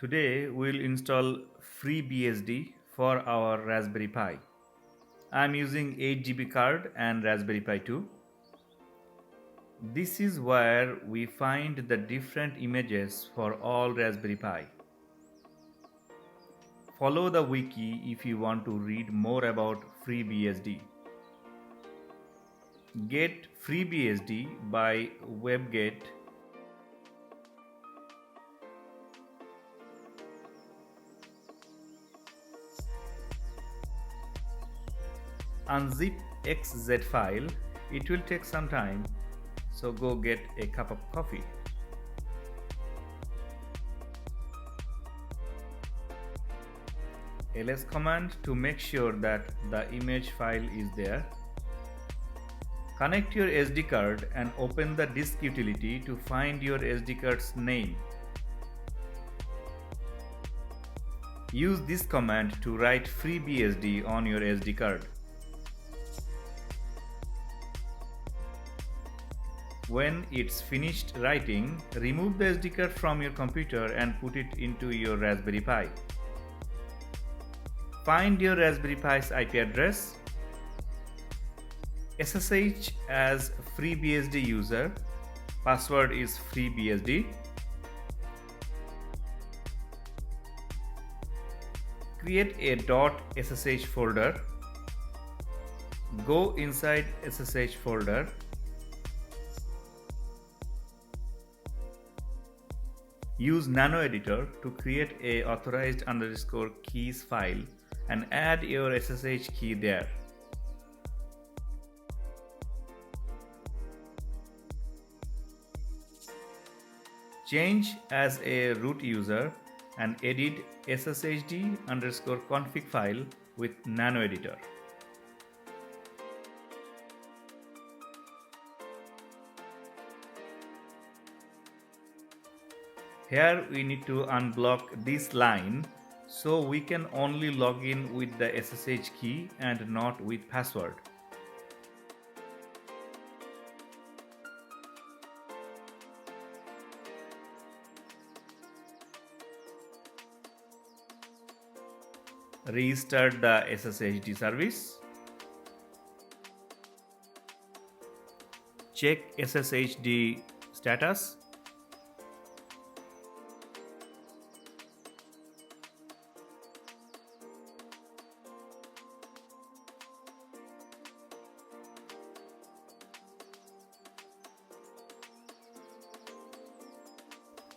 Today we'll install FreeBSD for our Raspberry Pi. I'm using 8 GB card and Raspberry Pi 2. This is where we find the different images for all Raspberry Pi. Follow the wiki if you want to read more about FreeBSD. Get FreeBSD by webget Unzip xz file. It will take some time, so go get a cup of coffee. ls command to make sure that the image file is there. Connect your SD card and open the disk utility to find your SD card's name. Use this command to write FreeBSD on your SD card. When it's finished writing, remove the SD card from your computer and put it into your Raspberry Pi. Find your Raspberry Pi's IP address. SSH as FreeBSD user. Password is FreeBSD. Create a .ssh folder. Go inside SSH folder. Use nano editor to create a authorized _keys file and add your SSH key there. Change as a root user and edit sshd_config file with nano editor. Here we need to unblock this line so we can only log in with the SSH key and not with password. Restart the SSHD service. Check SSHD status.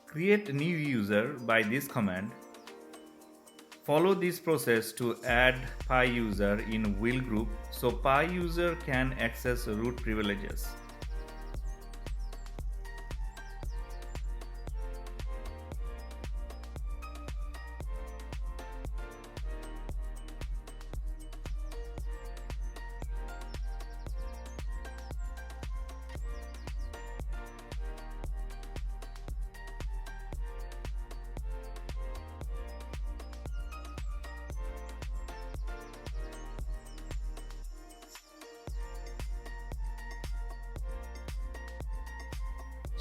Create a new user by this command. Follow this process to add Pi user in wheel group so Pi user can access root privileges.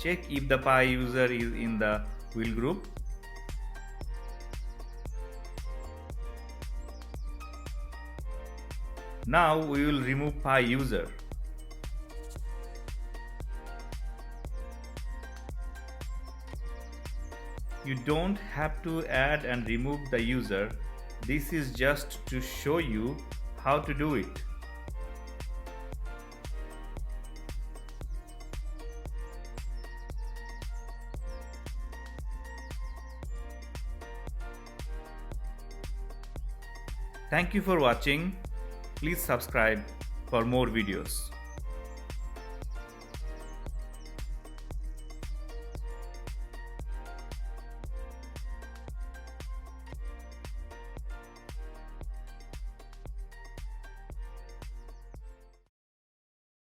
Check if the Pi user is in the wheel group. Now we will remove Pi user. You don't have to add and remove the user. This is just to show you how to do it. Thank you for watching. Please subscribe for more videos.